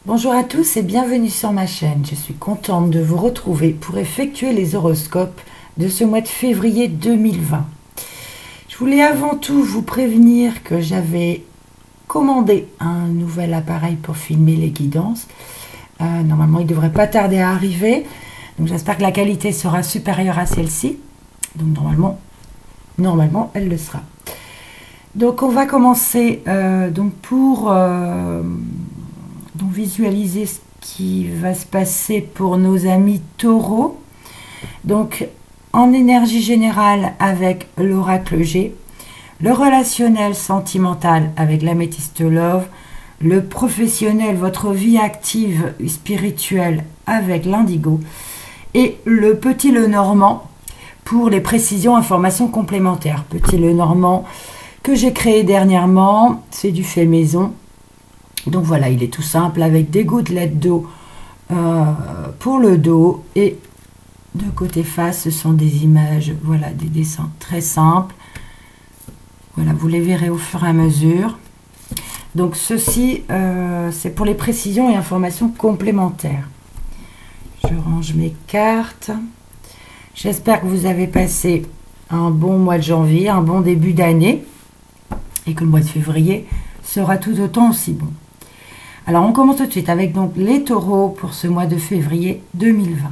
Bonjour à tous et bienvenue sur ma chaîne. Je suis contente de vous retrouver pour effectuer les horoscopes de ce mois de février 2020. Je voulais avant tout vous prévenir que j'avais commandé un nouvel appareil pour filmer les guidances. Normalement, il ne devrait pas tarder à arriver. Donc j'espère que la qualité sera supérieure à celle-ci. Donc normalement, elle le sera. Donc on va commencer pour visualiser ce qui va se passer pour nos amis taureaux. Donc en énergie générale avec l'oracle G, le relationnel sentimental avec l'améthyste Love, le professionnel, votre vie active spirituelle avec l'indigo et le petit Lenormand pour les précisions, informations complémentaires. Petit Lenormand que j'ai créé dernièrement, c'est du fait maison. Donc voilà, il est tout simple avec des gouttelettes d'eau pour le dos et de côté face, ce sont des images, voilà, des dessins très simples. Voilà, vous les verrez au fur et à mesure. Donc ceci, c'est pour les précisions et informations complémentaires. Je range mes cartes. J'espère que vous avez passé un bon mois de janvier, un bon début d'année et que le mois de février sera tout autant aussi bon. Alors on commence tout de suite avec donc les taureaux pour ce mois de février 2020.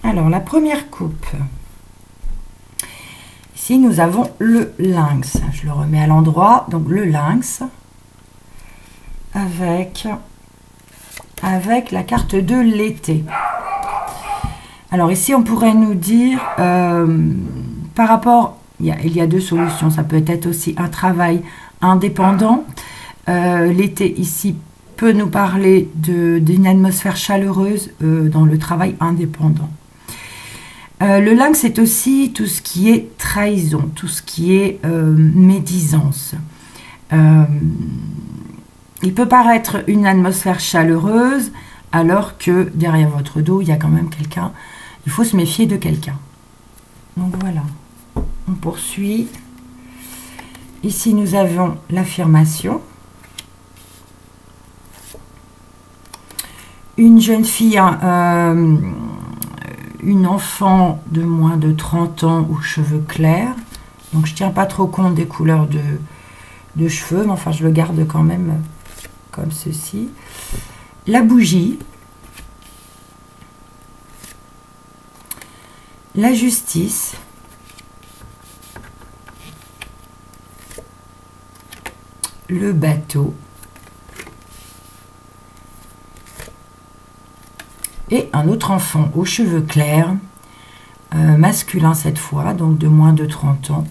Alors la première coupe. Ici nous avons le lynx. Je le remets à l'endroit. Donc le lynx avec la carte de l'été. Alors ici, on pourrait nous dire, par rapport, il y a deux solutions. Ça peut être aussi un travail indépendant. L'été ici peut nous parler d'une atmosphère chaleureuse dans le travail indépendant. Le lynx, c'est aussi tout ce qui est trahison, tout ce qui est médisance. Il peut paraître une atmosphère chaleureuse, alors que derrière votre dos, il y a quand même quelqu'un. Il faut se méfier de quelqu'un. Donc voilà, on poursuit. Ici, nous avons l'affirmation. Une jeune fille, une enfant de moins de 30 ans aux cheveux clairs. Donc je ne tiens pas trop compte des couleurs de cheveux, mais enfin je le garde quand même comme ceci. La bougie. La justice. Le bateau. Et un autre enfant aux cheveux clairs, masculin cette fois, donc de moins de 30 ans.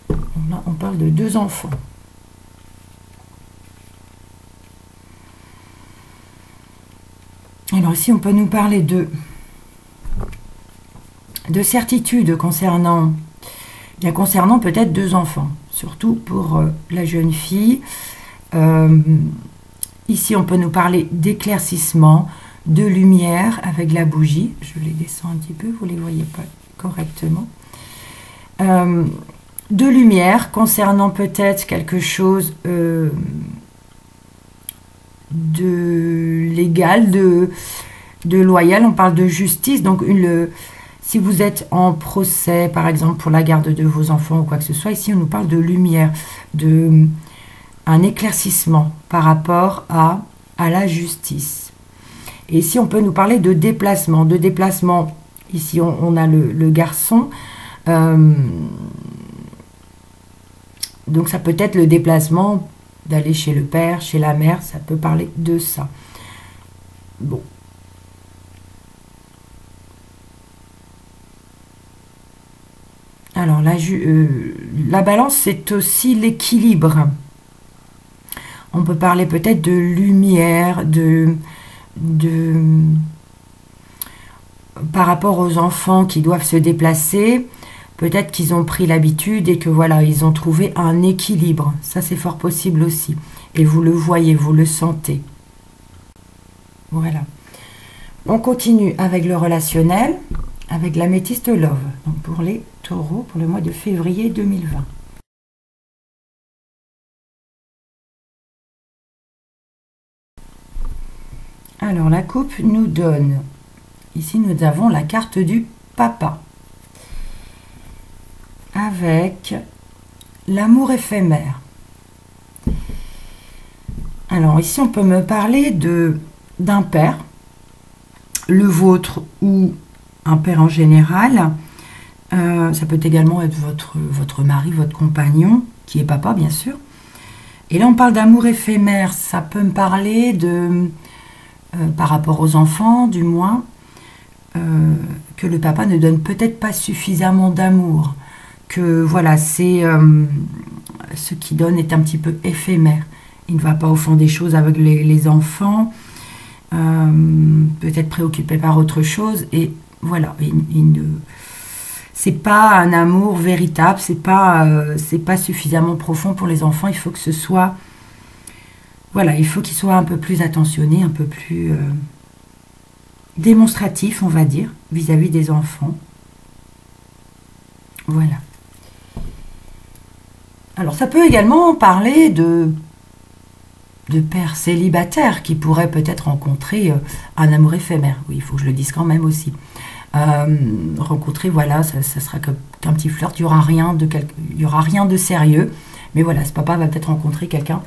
Là, on parle de deux enfants. Alors ici, on peut nous parler de certitude concernant peut-être deux enfants, surtout pour la jeune fille. Ici, on peut nous parler d'éclaircissement, de lumière avec la bougie. Je les descends un petit peu, vous ne les voyez pas correctement. De lumière concernant peut-être quelque chose de légal, de loyal. On parle de justice. Donc, si vous êtes en procès, par exemple, pour la garde de vos enfants ou quoi que ce soit, ici, on nous parle de lumière, un éclaircissement par rapport à la justice. Et ici, on peut nous parler de déplacement. Ici, on a le garçon. Donc, ça peut être le déplacement d'aller chez le père, chez la mère. Ça peut parler de ça. Bon. Alors, la balance, c'est aussi l'équilibre. On peut parler peut-être de lumière, par rapport aux enfants qui doivent se déplacer. Peut-être qu'ils ont pris l'habitude et que voilà, ils ont trouvé un équilibre. Ça, c'est fort possible aussi. Et vous le voyez, vous le sentez. Voilà. On continue avec le relationnel, avec l'améthyste Love. Donc pour les taureaux, pour le mois de février 2020. Alors, la coupe nous donne, ici nous avons la carte du papa, avec l'amour éphémère. Alors, ici, on peut me parler d'un père, le vôtre ou un père en général. Ça peut également être votre mari, votre compagnon, qui est papa, bien sûr. Et là, on parle d'amour éphémère. Ça peut me parler par rapport aux enfants, du moins, que le papa ne donne peut-être pas suffisamment d'amour. Que voilà, ce qu'il donne est un petit peu éphémère. Il ne va pas au fond des choses avec les enfants, peut-être préoccupé par autre chose. Et voilà, c'est pas un amour véritable, c'est pas suffisamment profond pour les enfants. Il faut que ce soit, voilà, il faut qu'il soit un peu plus attentionné, un peu plus démonstratif, on va dire, vis-à-vis des enfants. Voilà. Alors, ça peut également parler de pères célibataires qui pourraient peut-être rencontrer un amour éphémère. Oui, il faut que je le dise quand même aussi. Rencontrer, voilà, ça sera qu'un petit flirt, il n'y aura rien de sérieux. Mais voilà, ce papa va peut-être rencontrer quelqu'un,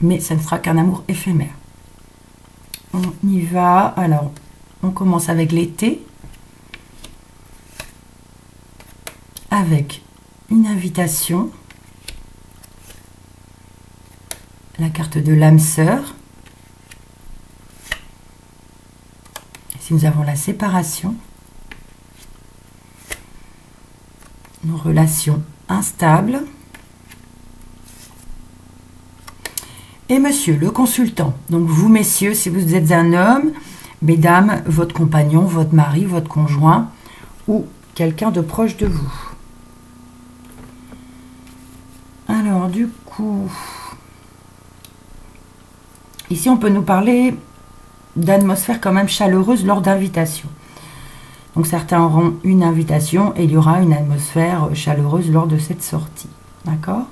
mais ça ne sera qu'un amour éphémère. On y va. Alors, on commence avec l'été, avec une invitation, la carte de l'âme sœur. Ici, nous avons la séparation, une relation instable. Et monsieur, le consultant. Donc vous, messieurs, si vous êtes un homme, mesdames, votre compagnon, votre mari, votre conjoint ou quelqu'un de proche de vous. Alors, du coup, ici, on peut nous parler d'atmosphère quand même chaleureuse lors d'invitation. Donc certains auront une invitation et il y aura une atmosphère chaleureuse lors de cette sortie. D'accord?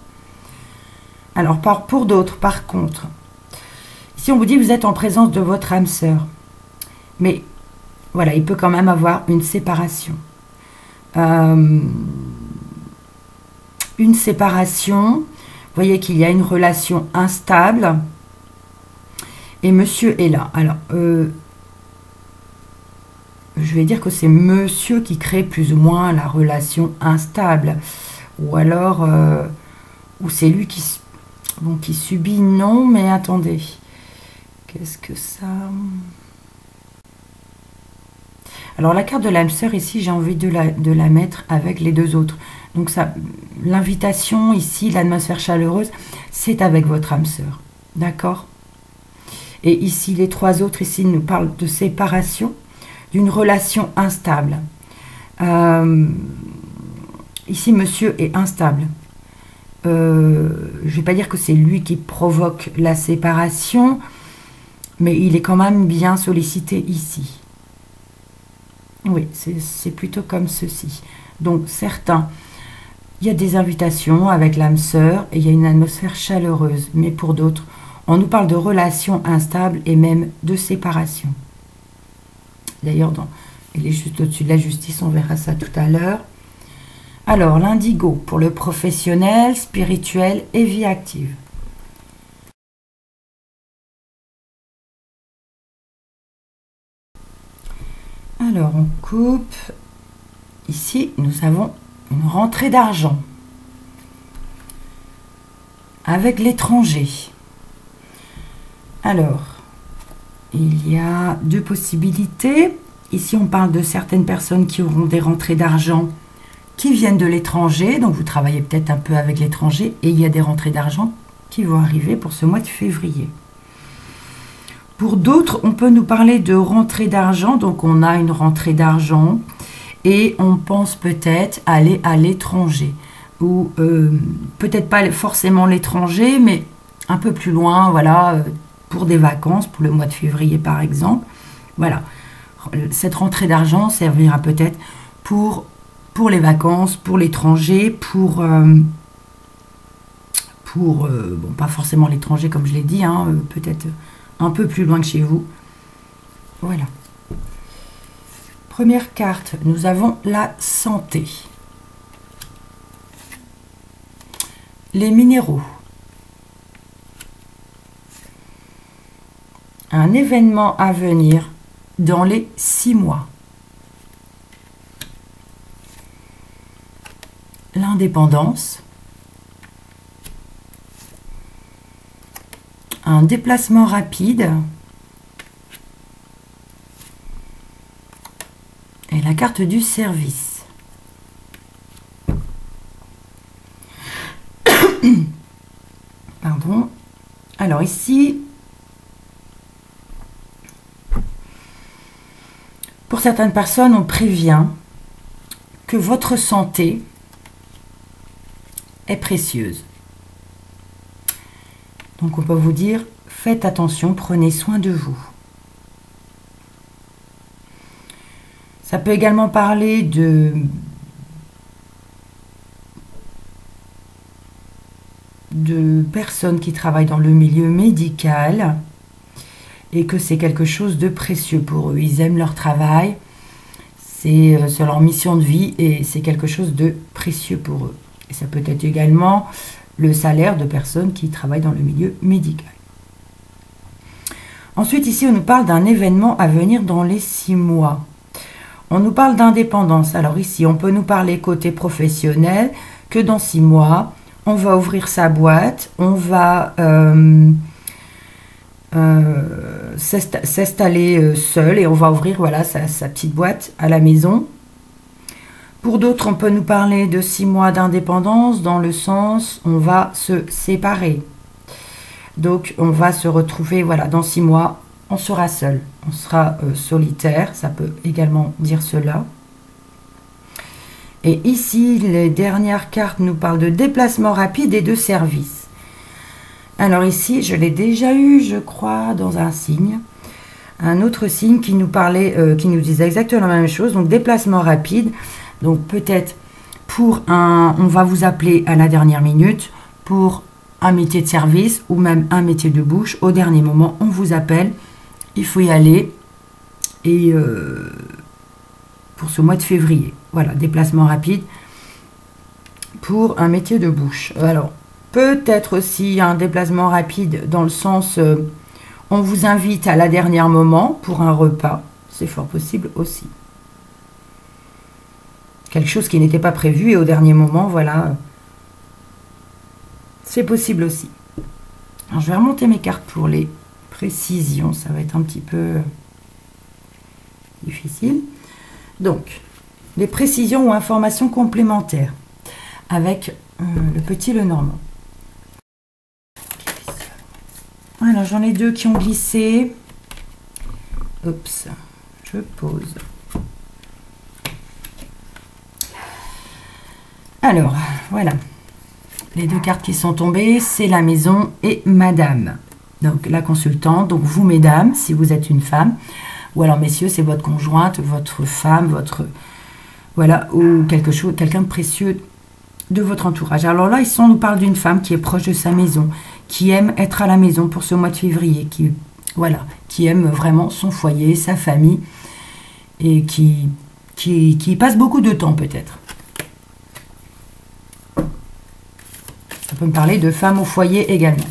Alors pour d'autres, par contre, ici on vous dit que vous êtes en présence de votre âme sœur. Mais voilà, il peut quand même avoir une séparation. Une séparation, vous voyez qu'il y a une relation instable. Et monsieur est là. Alors, je vais dire que c'est monsieur qui crée plus ou moins la relation instable. Ou alors, ou c'est lui qui subit, non, mais attendez. Qu'est-ce que ça... Alors, la carte de l'âme sœur, ici, j'ai envie de la mettre avec les deux autres. Donc, ça, l'invitation, ici, l'atmosphère chaleureuse, c'est avec votre âme sœur. D'accord? Et ici, les trois autres, ici, nous parlent de séparation, d'une relation instable. Ici, monsieur est instable. Je ne vais pas dire que c'est lui qui provoque la séparation, mais il est quand même bien sollicité ici. Oui, c'est plutôt comme ceci. Donc, certains, il y a des invitations avec l'âme sœur et il y a une atmosphère chaleureuse. Mais pour d'autres, on nous parle de relations instables et même de séparation. D'ailleurs, il est juste au-dessus de la justice, on verra ça tout à l'heure. Alors, l'indigo pour le professionnel, spirituel et vie active. Alors, on coupe. Ici, nous avons une rentrée d'argent avec l'étranger. Alors, il y a deux possibilités. Ici, on parle de certaines personnes qui auront des rentrées d'argent qui viennent de l'étranger. Donc, vous travaillez peut-être un peu avec l'étranger. Et il y a des rentrées d'argent qui vont arriver pour ce mois de février. Pour d'autres, on peut nous parler de rentrée d'argent. Donc, on a une rentrée d'argent et on pense peut-être aller à l'étranger. Ou peut-être pas forcément l'étranger, mais un peu plus loin, voilà, pour des vacances, pour le mois de février par exemple. Voilà, cette rentrée d'argent servira peut-être pour les vacances, pour l'étranger, bon, pas forcément l'étranger comme je l'ai dit, hein, peut-être un peu plus loin que chez vous. Voilà. Première carte, nous avons la santé. Les minéraux. Un événement à venir dans les 6 mois. L'indépendance. Un déplacement rapide. Et la carte du service. Pardon. Alors ici, pour certaines personnes, on prévient que votre santé est précieuse. Donc on peut vous dire, faites attention, prenez soin de vous. Ça peut également parler de personnes qui travaillent dans le milieu médical et que c'est quelque chose de précieux pour eux. Ils aiment leur travail, c'est leur mission de vie et c'est quelque chose de précieux pour eux. Et ça peut être également le salaire de personnes qui travaillent dans le milieu médical. Ensuite, ici, on nous parle d'un événement à venir dans les 6 mois. On nous parle d'indépendance. Alors ici, on peut nous parler côté professionnel, que dans 6 mois, on va ouvrir sa boîte, on va s'installer seul et on va ouvrir voilà, sa petite boîte à la maison. Pour d'autres, on peut nous parler de 6 mois d'indépendance dans le sens on va se séparer. Donc, on va se retrouver, voilà, dans 6 mois, on sera seul, on sera solitaire, ça peut également dire cela. Et ici, les dernières cartes nous parlent de déplacement rapide et de service. Alors ici, je l'ai déjà eu, je crois, dans un signe. Un autre signe qui nous parlait, qui nous disait exactement la même chose, donc déplacement rapide. Donc peut-être pour on va vous appeler à la dernière minute pour un métier de service ou même un métier de bouche. Au dernier moment, on vous appelle. Il faut y aller. Et pour ce mois de février. Voilà, déplacement rapide pour un métier de bouche. Alors, peut-être aussi un déplacement rapide dans le sens on vous invite à la dernière moment pour un repas. C'est fort possible aussi. Quelque chose qui n'était pas prévu et au dernier moment, voilà. C'est possible aussi. Alors, je vais remonter mes cartes pour les précisions. Ça va être un petit peu difficile. Donc, les précisions ou informations complémentaires avec le petit Lenormand. Alors, j'en ai 2 qui ont glissé. Oups, je pose. Alors, voilà. Les 2 cartes qui sont tombées, c'est la maison et madame. Donc, la consultante. Donc, vous, mesdames, si vous êtes une femme. Ou alors, messieurs, c'est votre conjointe, votre femme, votre... Voilà, ou quelque chose, quelqu'un de précieux de votre entourage. Alors là, ici, on nous parle d'une femme qui est proche de sa maison, qui aime être à la maison pour ce mois de février, qui, voilà, qui aime vraiment son foyer, sa famille, et qui passe beaucoup de temps, peut-être. Ça peut me parler de femme au foyer également.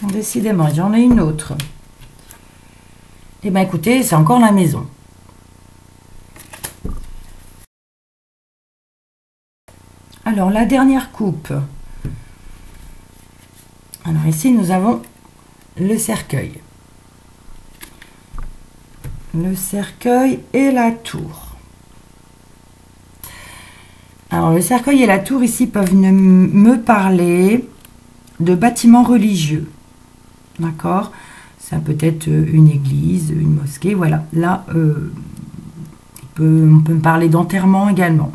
Bon, décidément, j'en ai une autre. Eh bien, écoutez, c'est encore la maison. Alors, la dernière coupe. Alors, ici, nous avons le cercueil. Le cercueil et la tour. Alors, le cercueil et la tour, ici, peuvent me parler de bâtiments religieux. D'accord ? Ça peut être une église, une mosquée, voilà. Là, on peut me parler d'enterrement également.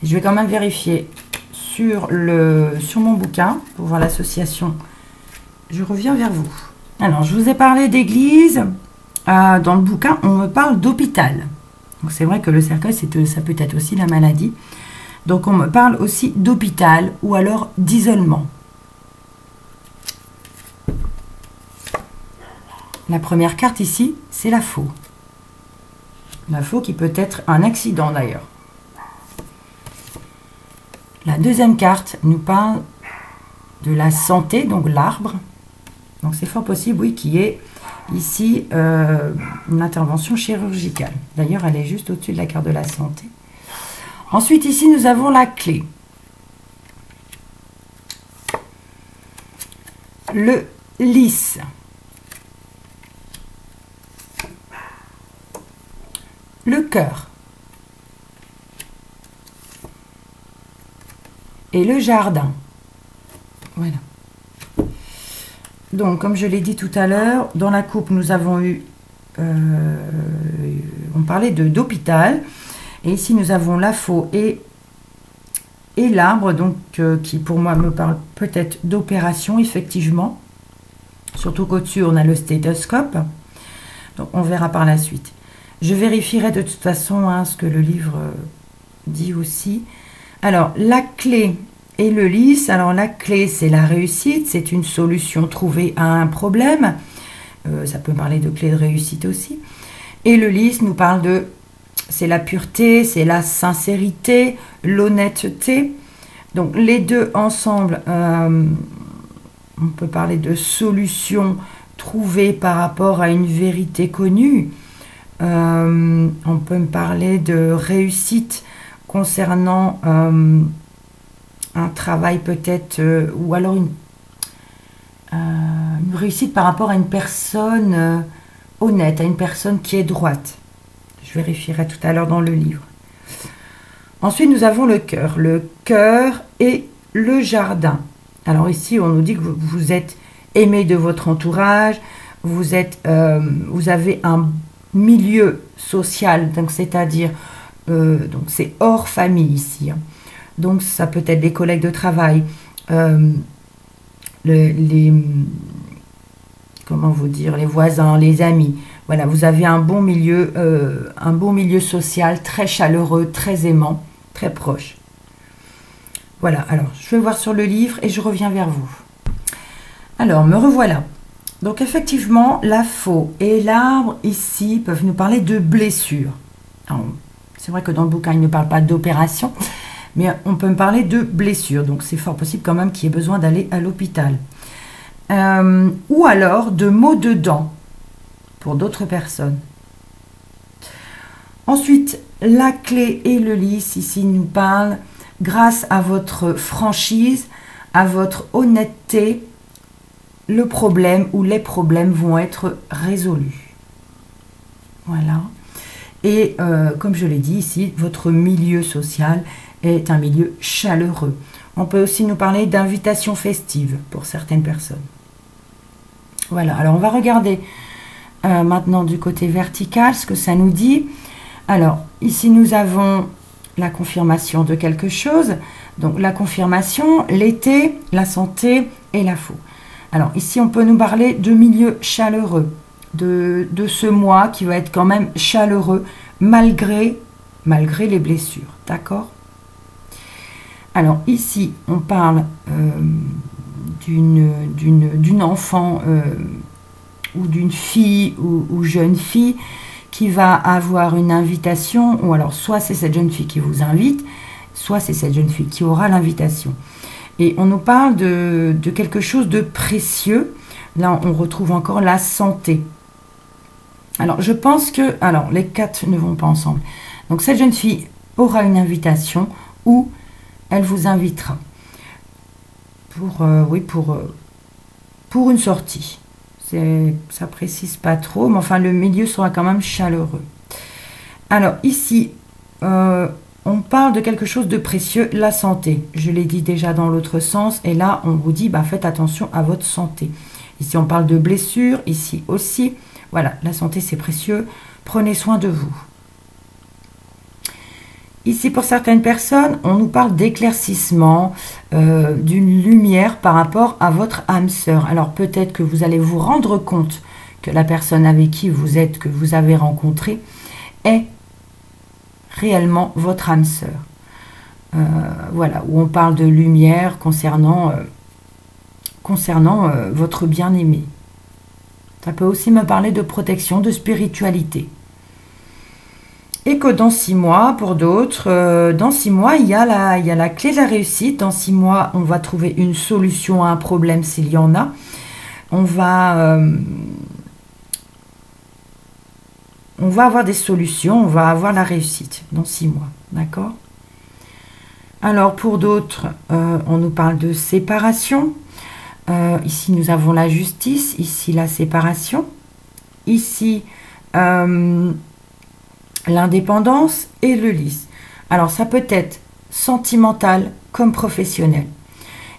Je vais quand même vérifier sur mon bouquin pour voir l'association. Je reviens vers vous. Alors, je vous ai parlé d'église. Dans le bouquin, on me parle d'hôpital. Donc, c'est vrai que le cercueil, ça peut être aussi la maladie. Donc, on me parle aussi d'hôpital ou alors d'isolement. La première carte ici, c'est la faux. La faux qui peut être un accident d'ailleurs. La deuxième carte nous parle de la santé, donc l'arbre. Donc c'est fort possible, oui, qu'il y ait ici une intervention chirurgicale. D'ailleurs, elle est juste au-dessus de la carte de la santé. Ensuite, ici, nous avons la clé. Le lys. Le cœur. Et le jardin. Voilà. Donc, comme je l'ai dit tout à l'heure, dans la coupe, nous avons eu... on parlait d'hôpital. Et ici, nous avons la faux et l'arbre, donc qui pour moi me parle peut-être d'opération, effectivement. Surtout qu'au-dessus, on a le stéthoscope. Donc, on verra par la suite. Je vérifierai de toute façon ce que le livre dit aussi. Alors, la clé et le lys. Alors, la clé, c'est la réussite. C'est une solution trouvée à un problème. Ça peut parler de clé de réussite aussi. Et le lys nous parle de... C'est la pureté, c'est la sincérité, l'honnêteté. Donc, les deux ensemble, on peut parler de solution trouvée par rapport à une vérité connue. On peut me parler de réussite concernant un travail peut-être, ou alors une réussite par rapport à une personne honnête, à une personne qui est droite. Je vérifierai tout à l'heure dans le livre. Ensuite, nous avons le cœur et le jardin. Alors ici, on nous dit que vous êtes aimé de votre entourage, vous avez un milieu social, donc c'est-à-dire, donc c'est hors famille ici. Hein. Donc ça peut être des collègues de travail, comment vous dire, les voisins, les amis. Voilà, vous avez un bon milieu social, très chaleureux, très aimant, très proche. Voilà, alors je vais voir sur le livre et je reviens vers vous. Alors, me revoilà. Donc effectivement, la faux et l'arbre ici peuvent nous parler de blessures. C'est vrai que dans le bouquin, il ne parle pas d'opération, mais on peut me parler de blessures. Donc c'est fort possible quand même qu'il y ait besoin d'aller à l'hôpital. Ou alors de maux de dents pour d'autres personnes. Ensuite, la clé et le lys ici nous parlent grâce à votre franchise, à votre honnêteté, le problème ou les problèmes vont être résolus. Voilà. Et comme je l'ai dit ici, votre milieu social est un milieu chaleureux. On peut aussi nous parler d'invitation festive pour certaines personnes. Voilà, alors on va regarder maintenant du côté vertical ce que ça nous dit. Alors, ici nous avons la confirmation de quelque chose. Donc la confirmation, l'été, la santé et la faux. Alors ici on peut nous parler de milieu chaleureux, de ce mois qui va être quand même chaleureux malgré les blessures, d'accord? Alors ici on parle d'une enfant ou d'une fille ou jeune fille qui va avoir une invitation, ou alors soit c'est cette jeune fille qui vous invite, soit c'est cette jeune fille qui aura l'invitation. Et on nous parle de quelque chose de précieux. Là, on retrouve encore la santé. Alors, je pense que... Alors, les quatre ne vont pas ensemble. Donc, cette jeune fille aura une invitation ou elle vous invitera pour une sortie. Ça précise pas trop, mais enfin, le milieu sera quand même chaleureux. Alors, ici... on parle de quelque chose de précieux, la santé. Je l'ai dit déjà dans l'autre sens. Et là, on vous dit, faites attention à votre santé. Ici, on parle de blessures. Ici aussi. Voilà, la santé, c'est précieux. Prenez soin de vous. Ici, pour certaines personnes, on nous parle d'éclaircissement, d'une lumière par rapport à votre âme sœur. Alors, peut-être que vous allez vous rendre compte que la personne avec qui vous êtes, que vous avez rencontré, est réellement votre âme sœur. Voilà, où on parle de lumière concernant votre bien-aimé. Ça peut aussi me parler de protection, de spiritualité. Et que dans 6 mois, pour d'autres, dans 6 mois, il y a la clé de la réussite. Dans 6 mois, on va trouver une solution à un problème s'il y en a. On va avoir des solutions, on va avoir la réussite dans 6 mois. D'accord? Alors, pour d'autres, on nous parle de séparation. Ici, nous avons la justice. Ici, la séparation. Ici, l'indépendance et le lys. Alors, ça peut être sentimental comme professionnel.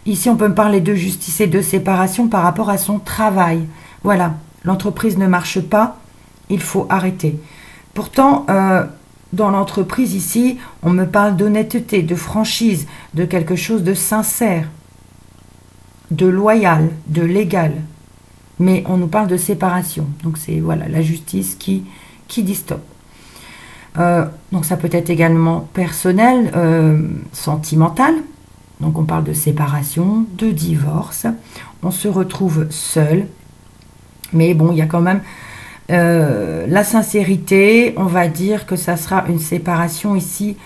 Ici, on peut me parler de justice et de séparation par rapport à son travail. Voilà, l'entreprise ne marche pas, il faut arrêter. Pourtant, dans l'entreprise ici, on me parle d'honnêteté, de franchise, de quelque chose de sincère, de loyal, de légal. Mais on nous parle de séparation. Donc, c'est voilà, la justice qui dit stop. Donc ça peut être également personnel, sentimental. Donc on parle de séparation, de divorce. On se retrouve seul. Mais bon, il y a quand même la sincérité. On va dire que ça sera une séparation ici,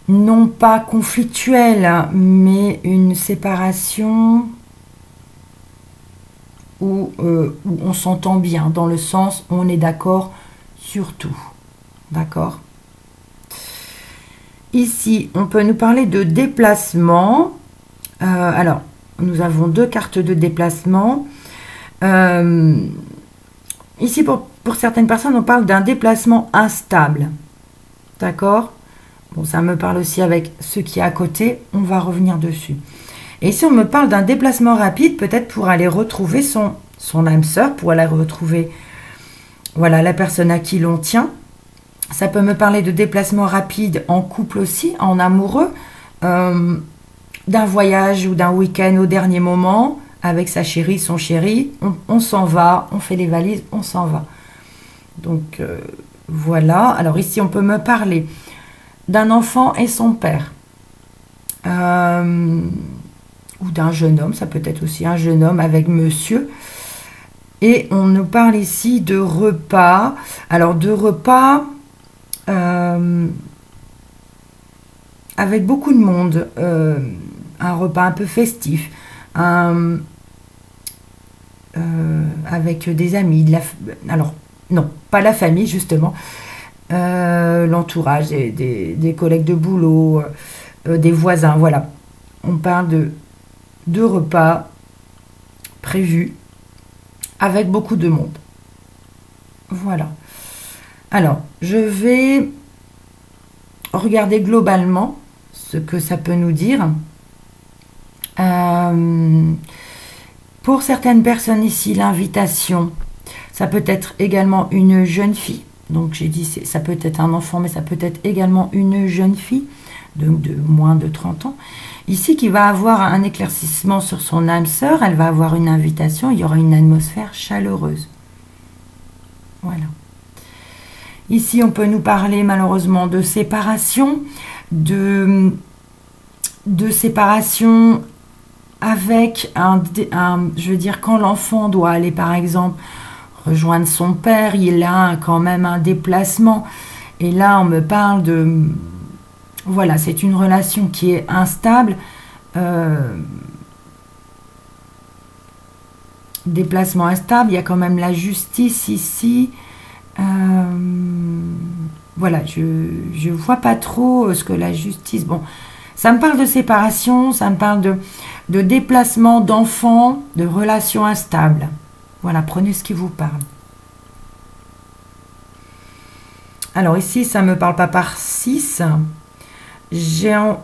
non pas conflictuelle, mais une séparation où on s'entend bien, dans le sens où on est d'accord sur tout. D'accord. Ici, on peut nous parler de déplacement. Alors, nous avons 2 cartes de déplacement. Ici, pour certaines personnes, on parle d'un déplacement instable. D'accord. Bon, ça me parle aussi avec ce qui est à côté. On va revenir dessus. Et ici, on me parle d'un déplacement rapide, peut-être pour aller retrouver son âme sœur, pour aller retrouver voilà, la personne à qui l'on tient. Ça peut me parler de déplacement rapide en couple aussi, en amoureux, d'un voyage ou d'un week-end au dernier moment, avec sa chérie, son chéri. On s'en va, on fait les valises, on s'en va. Donc, voilà. Alors ici, on peut me parler d'un enfant et son père. Ou d'un jeune homme, ça peut être aussi un jeune homme avec monsieur. Et on nous parle ici de repas. Alors, de repas... avec beaucoup de monde, un repas un peu festif, avec des amis, alors non, pas la famille justement, l'entourage, des collègues de boulot, des voisins, voilà. On parle de repas prévus avec beaucoup de monde. Voilà. Alors, je vais regarder globalement ce que ça peut nous dire. Pour certaines personnes ici, l'invitation, ça peut être également une jeune fille. Donc, j'ai dit, ça peut être un enfant, mais ça peut être également une jeune fille de moins de 30 ans. Ici, qui va avoir un éclaircissement sur son âme sœur, elle va avoir une invitation, il y aura une atmosphère chaleureuse. Voilà. Ici, on peut nous parler malheureusement de séparation, de séparation avec je veux dire, quand l'enfant doit aller par exemple rejoindre son père, il a quand même un déplacement. Et là, on me parle de... Voilà, c'est une relation qui est instable. Déplacement instable, il y a quand même la justice ici. Voilà, je vois pas trop ce que la justice... Bon, ça me parle de séparation, ça me parle de déplacement d'enfants, de relations instables. Voilà, prenez ce qui vous parle. Alors ici, ça ne me parle pas par 6.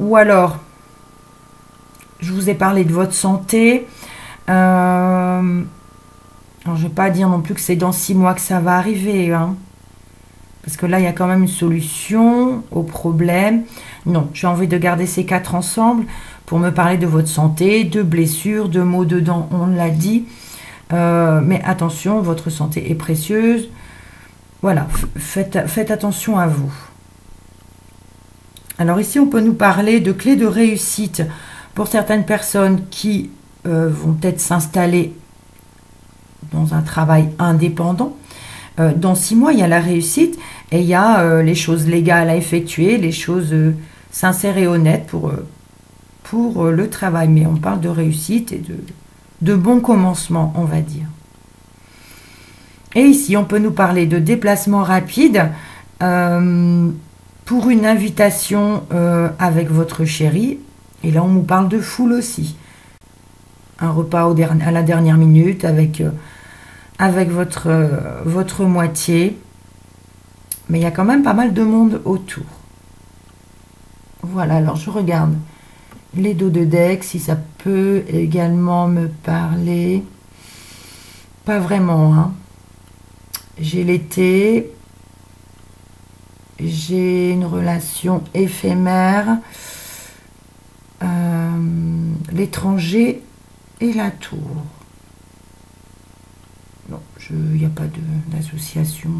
Ou alors, je vous ai parlé de votre santé. Alors, je ne vais pas dire non plus que c'est dans 6 mois que ça va arriver. Hein. Parce que là, il y a quand même une solution au problème. Non, j'ai envie de garder ces 4 ensemble pour me parler de votre santé, de blessures, de maux de dents, on l'a dit. Mais attention, votre santé est précieuse. Voilà, faites attention à vous. Alors ici, on peut nous parler de clés de réussite pour certaines personnes qui vont peut-être s'installer dans un travail indépendant. Dans 6 mois, il y a la réussite et il y a les choses légales à effectuer, les choses sincères et honnêtes pour le travail. Mais on parle de réussite et de bons commencements, on va dire. Et ici, on peut nous parler de déplacement rapide pour une invitation avec votre chéri. Et là, on nous parle de foule aussi. Un repas à la dernière minute avec votre moitié. Mais il y a quand même pas mal de monde autour. Voilà, alors je regarde les dos de deck, si ça peut également me parler. Pas vraiment, hein. J'ai l'été, j'ai une relation éphémère, l'étranger et la tour. Non, il n'y a pas d'association.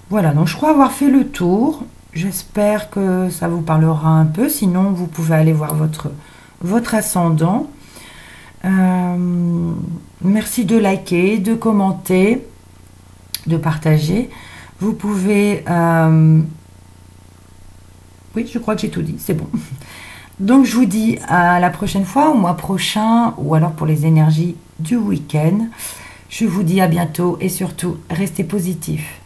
Voilà, donc je crois avoir fait le tour. J'espère que ça vous parlera un peu. Sinon, vous pouvez aller voir votre ascendant. Merci de liker, de commenter, de partager. Vous pouvez... Oui, je crois que j'ai tout dit, c'est bon. Donc, je vous dis à la prochaine fois, au mois prochain, ou alors pour les énergies du week-end. Je vous dis à bientôt et surtout, restez positifs.